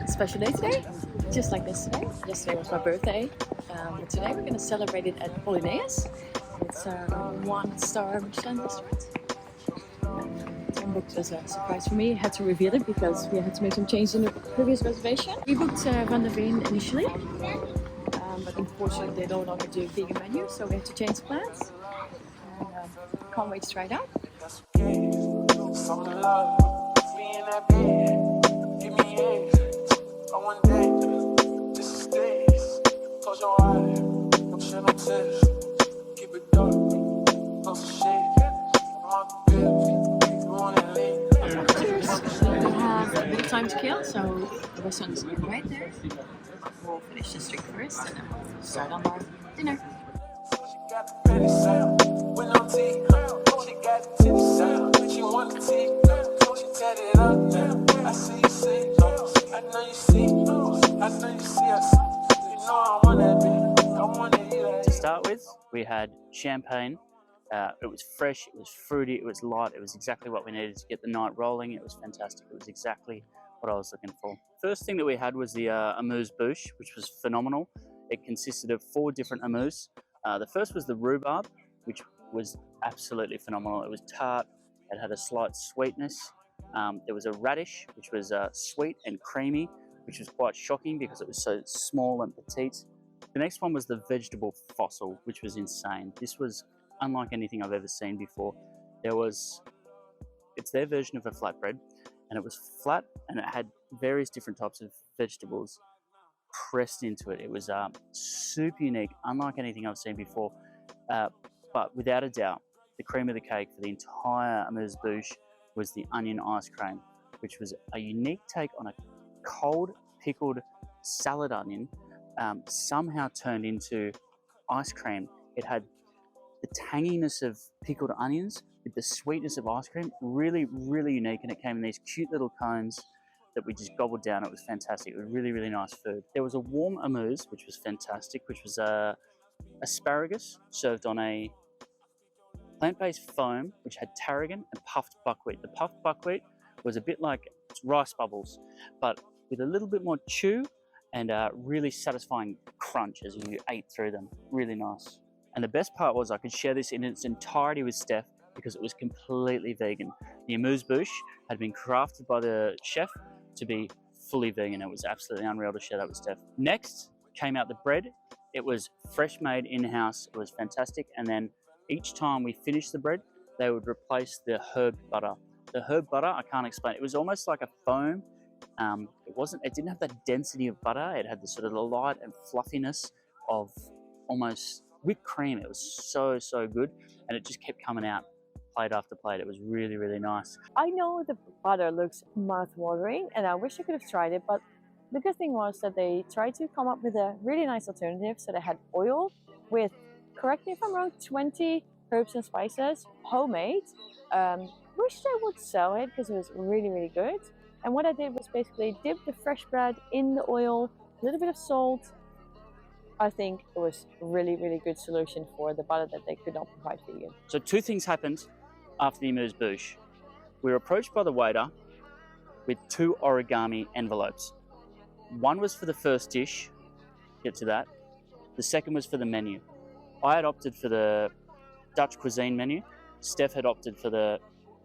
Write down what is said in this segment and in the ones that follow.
special day today, just like yesterday. Yesterday was my birthday, but today we're going to celebrate it at Bolenius. It's a 1-star Michelin restaurant. Tom booked as a surprise for me. Had to reveal it because we had to make some changes in the previous reservation. We booked Van der Veen initially, but unfortunately they no longer do a vegan menu, so we have to change plans. And can't wait to try it out. A bit of time to kill, so the restaurant's right there. We'll finish this drink first and then we'll start on our dinner. To start with, we had champagne. It was fresh, it was fruity, it was light, it was exactly what we needed to get the night rolling. It was fantastic, it was exactly what I was looking for. First thing that we had was the amuse-bouche, which was phenomenal. It consisted of 4 different amuse. The first was the rhubarb, which was absolutely phenomenal. It was tart, it had a slight sweetness. There was a radish, which was sweet and creamy, which was quite shocking because it was so small and petite. The next one was the vegetable fossil, which was insane. This was unlike anything I've ever seen before. It's their version of a flatbread, and it was flat and it had various different types of vegetables pressed into it. It was super unique, unlike anything I've seen before. But without a doubt, the cream of the cake for the entire amuse-bouche was the onion ice cream, which was a unique take on a cold pickled salad onion, somehow turned into ice cream. It had the tanginess of pickled onions with the sweetness of ice cream, really, really unique. And it came in these cute little cones that we just gobbled down. It was fantastic. It was really, really nice food. There was a warm amuse, which was fantastic, which was asparagus served on a plant-based foam, which had tarragon and puffed buckwheat. The puffed buckwheat was a bit like rice bubbles, but with a little bit more chew and really satisfying crunch as you ate through them. Really nice. And the best part was I could share this in its entirety with Steph because it was completely vegan. The amuse-bouche had been crafted by the chef to be fully vegan. It was absolutely unreal to share that with Steph. Next came out the bread. It was fresh made in-house. It was fantastic. And then each time we finished the bread, they would replace the herb butter. The herb butter, I can't explain. It was almost like a foam. It didn't have that density of butter. It had the sort of the light and fluffiness of almost whipped cream. It was so, so good. And it just kept coming out plate after plate. It was really, really nice. I know the butter looks mouth-watering and I wish I could have tried it, but the good thing was that they tried to come up with a really nice alternative. So they had oil with, correct me if I'm wrong, 20 herbs and spices, homemade. Wish they would sell it because it was really, really good. And what I did was basically dip the fresh bread in the oil, a little bit of salt. I think it was a really, really good solution for the butter that they could not provide vegan. So 2 things happened after the amuse-bouche. We were approached by the waiter with 2 origami envelopes. One was for the first dish, get to that. The second was for the menu. I had opted for the Dutch cuisine menu. Steph had opted for the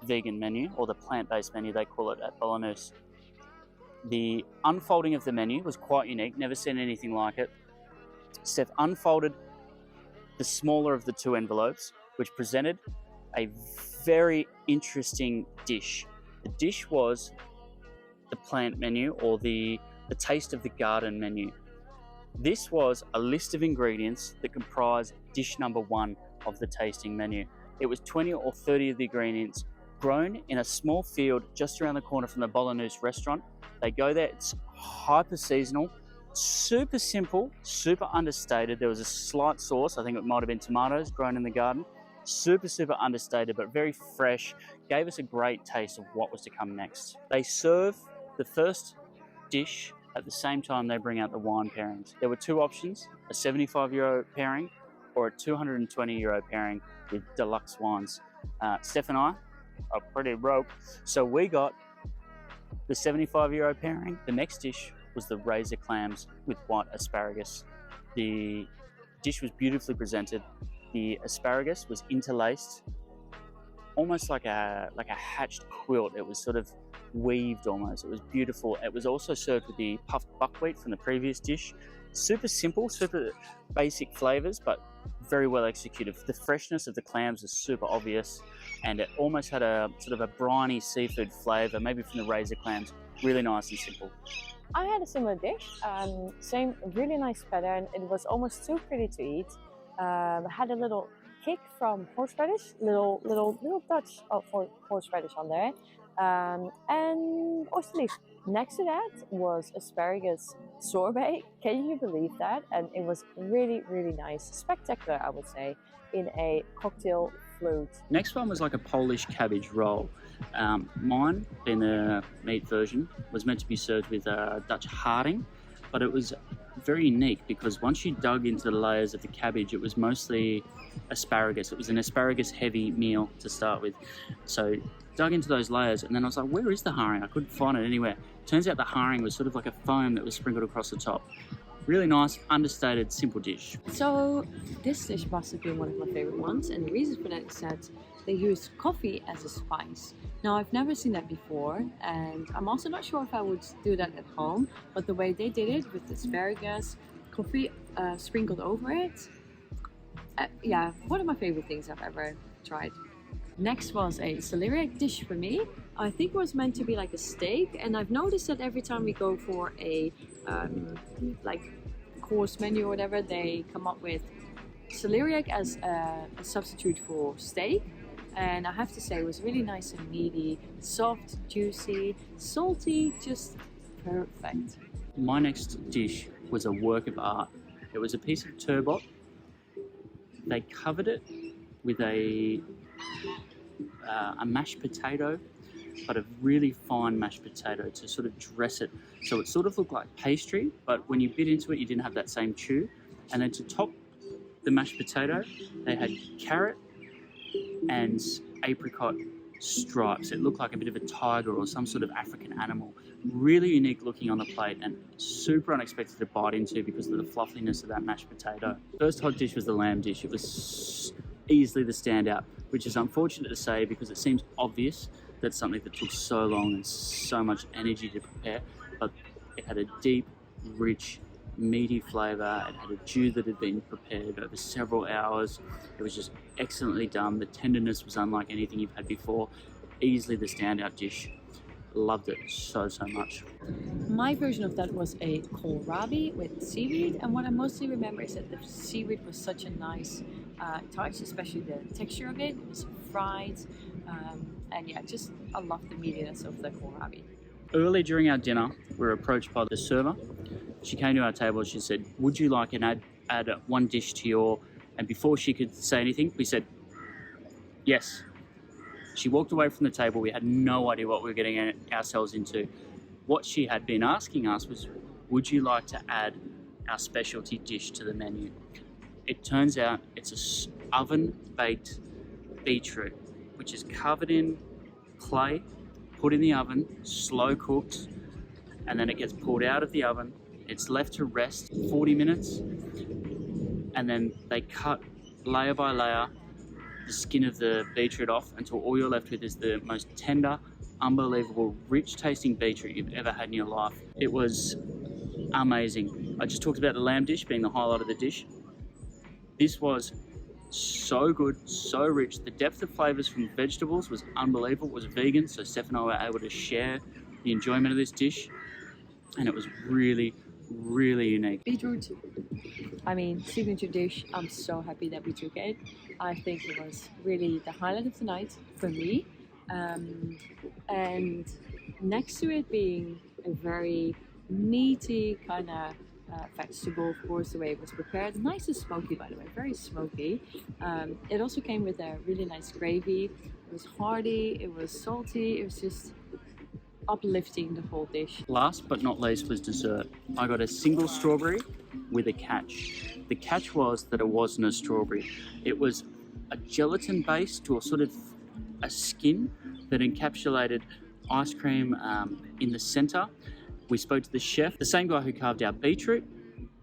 vegan menu, or the plant-based menu they call it at Bolenius. The unfolding of the menu was quite unique, never seen anything like it. Steph unfolded the smaller of the 2 envelopes, which presented a very interesting dish. The dish was the plant menu, or the taste of the garden menu. This was a list of ingredients that comprised dish number 1 of the tasting menu. It was 20 or 30 of the ingredients grown in a small field just around the corner from the Bolenius restaurant. They go there, it's hyper seasonal, super simple, super understated. There was a slight sauce, I think it might have been tomatoes grown in the garden. Super, super understated, but very fresh. Gave us a great taste of what was to come next. They serve the first dish at the same time they bring out the wine pairings. There were 2 options, a €75 pairing or a €220 pairing with deluxe wines. Steph and I are pretty broke, so we got the €75 pairing. The next dish was the razor clams with white asparagus. The dish was beautifully presented. The asparagus was interlaced, almost like a hatched quilt. It was sort of weaved almost. It was beautiful. It was also served with the puffed buckwheat from the previous dish. Super simple, super basic flavors, but very well executed. The freshness of the clams was super obvious, and it almost had a sort of a briny seafood flavor, maybe from the razor clams. Really nice and simple. I had a similar dish, same really nice pattern. It was almost too pretty to eat. Had a little kick from horseradish, little touch of horseradish on there, and oyster leaf. Next to that was asparagus sorbet. Can you believe that? And it was really nice, spectacular, I would say, in a cocktail float. Next one was like a Polish cabbage roll. Mine, being the meat version, was meant to be served with Dutch harding, but it was very unique because once you dug into the layers of the cabbage, it was mostly asparagus. It was an asparagus heavy meal to start with. So dug into those layers, and then I was like, where is the haring? I couldn't find it anywhere. Turns out the haring was sort of like a foam that was sprinkled across the top. Really nice, understated, simple dish. So this dish must have been one of my favorite ones, and the reason for that is that they used coffee as a spice. Now, I've never seen that before, and I'm also not sure if I would do that at home, but the way they did it with asparagus, coffee sprinkled over it, yeah, one of my favorite things I've ever tried. Next was a celeriac dish for me. I think it was meant to be like a steak, and I've noticed that every time we go for a like course menu or whatever, they come up with celeriac as a substitute for steak. And I have to say it was really nice and meaty, soft, juicy, salty, just perfect. My next dish was a work of art. It was a piece of turbot. They covered it with a mashed potato, but a really fine mashed potato to sort of dress it. So it sort of looked like pastry, but when you bit into it, you didn't have that same chew. And then to top the mashed potato, they had carrot and apricot stripes. It looked like a bit of a tiger or some sort of African animal. Really unique looking on the plate and super unexpected to bite into because of the fluffiness of that mashed potato. First hot dish was the lamb dish. It was easily the standout, which is unfortunate to say because it seems obvious that something that took so long and so much energy to prepare, but it had a deep, rich, meaty flavour. It had a stew that had been prepared over several hours. It was just excellently done. The tenderness was unlike anything you've had before. Easily the standout dish. Loved it so much. My version of that was a kohlrabi with seaweed, and what I mostly remember is that the seaweed was such a nice touch, especially the texture of it. It was fried, and yeah, just I love the meatiness of the kohlrabi. Early during our dinner, we were approached by the server. She came to our table and she said, would you like an add one dish to your... And before she could say anything, we said, yes. She walked away from the table. We had no idea what we were getting ourselves into. What she had been asking us was, would you like to add our specialty dish to the menu? It turns out it's an oven-baked beetroot, which is covered in clay, put in the oven, slow cooked, and then it gets pulled out of the oven. It's left to rest 40 minutes, and then they cut layer by layer the skin of the beetroot off until all you're left with is the most tender, unbelievable, rich tasting beetroot you've ever had in your life. It was amazing. I just talked about the lamb dish being the highlight of the dish. This was so good, so rich. The depth of flavors from vegetables was unbelievable. It was vegan, so Steph and I were able to share the enjoyment of this dish, and it was really unique. Beetroot, I mean, signature dish. I'm so happy that we took it. I think it was really the highlight of the night for me. And next to it being a very meaty kind of vegetable, of course, the way it was prepared. Nice and smoky, by the way, very smoky. It also came with a really nice gravy. It was hearty, it was salty, it was just uplifting the whole dish. Last but not least was dessert. I got a single strawberry with a catch. The catch was that it wasn't a strawberry. It was a gelatin base to a sort of a skin that encapsulated ice cream in the center, We spoke to the chef, the same guy who carved our beetroot,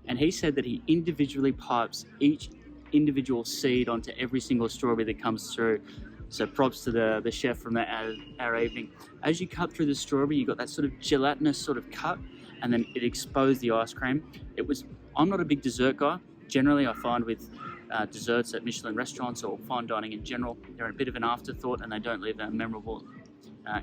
and he said that he individually pipes each individual seed onto every single strawberry that comes through. So props to the chef from our evening. As you cut through the strawberry, you got that sort of gelatinous sort of cut, and then it exposed the ice cream. I'm not a big dessert guy. Generally, I find with desserts at Michelin restaurants or fine dining in general, they're a bit of an afterthought and they don't leave a memorable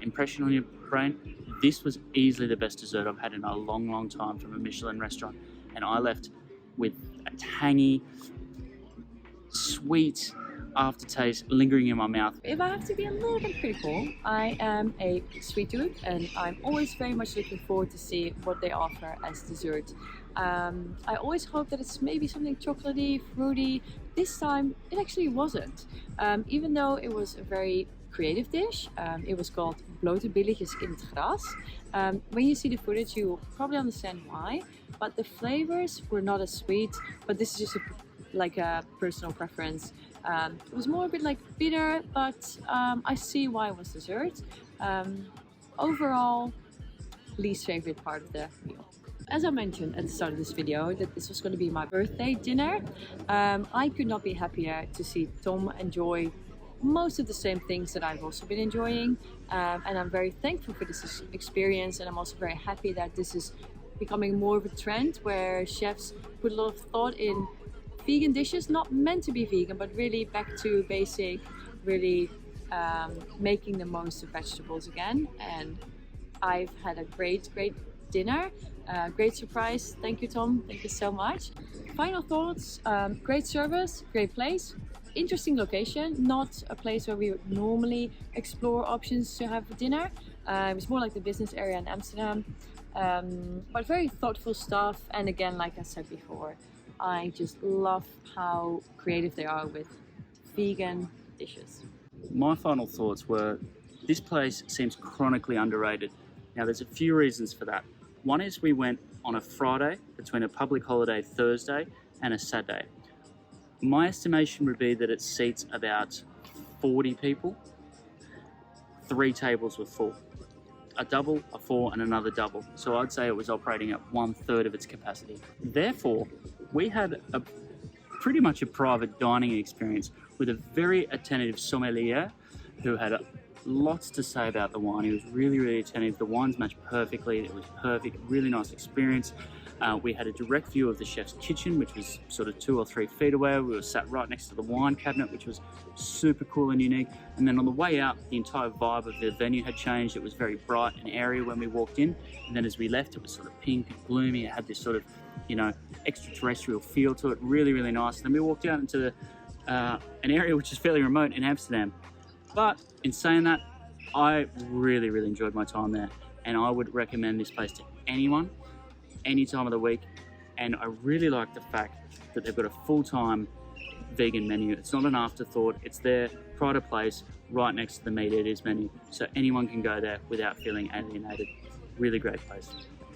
impression on your brain. This was easily the best dessert I've had in a long, long time from a Michelin restaurant, and I left with a tangy, sweet aftertaste lingering in my mouth. If I have to be a little bit critical, I am a sweet tooth, and I'm always very much looking forward to see what they offer as dessert. I always hope that it's maybe something chocolatey, fruity. This time it actually wasn't. Even though it was a very creative dish, it was called blote billetjes in het gras. When you see the footage, you will probably understand why, but the flavors were not as sweet, but this is just like a personal preference. It was more a bit like bitter, but I see why it was dessert. Overall, least favorite part of the meal. As I mentioned at the start of this video, that this was going to be my birthday dinner. I could not be happier to see Tom enjoy most of the same things that I've also been enjoying, and I'm very thankful for this experience, and I'm also very happy that this is becoming more of a trend where chefs put a lot of thought in vegan dishes, not meant to be vegan, but really back to basic, really making the most of vegetables again. And I've had a great dinner, great surprise. Thank you, Tom, thank you so much. Final thoughts: great service, great place, interesting location, not a place where we would normally explore options to have for dinner. It's more like the business area in Amsterdam, but very thoughtful stuff. And again, like I said before, I just love how creative they are with vegan dishes. My final thoughts were, this place seems chronically underrated. Now there's a few reasons for that. One is we went on a Friday between a public holiday Thursday and a Saturday. My estimation would be that it seats about 40 people. 3 tables were full. A double, a 4 and another double. So I'd say it was operating at 1/3 of its capacity. Therefore, we had pretty much a private dining experience with a very attentive sommelier who had lots to say about the wine. He was really attentive. The wines matched perfectly. It was perfect, really nice experience. We had a direct view of the chef's kitchen, which was sort of 2 or 3 feet away. We were sat right next to the wine cabinet, which was super cool and unique. And then on the way out, the entire vibe of the venue had changed. It was very bright and airy when we walked in. And then as we left, it was sort of pink and gloomy. It had this sort of, extraterrestrial feel to it. Really nice. And then we walked out into an area which is fairly remote in Amsterdam. But in saying that, I really enjoyed my time there. And I would recommend this place to anyone, any time of the week. And I really like the fact that they've got a full-time vegan menu. It's not an afterthought. It's their pride of place right next to the meat eaters menu. So anyone can go there without feeling alienated. Really great place.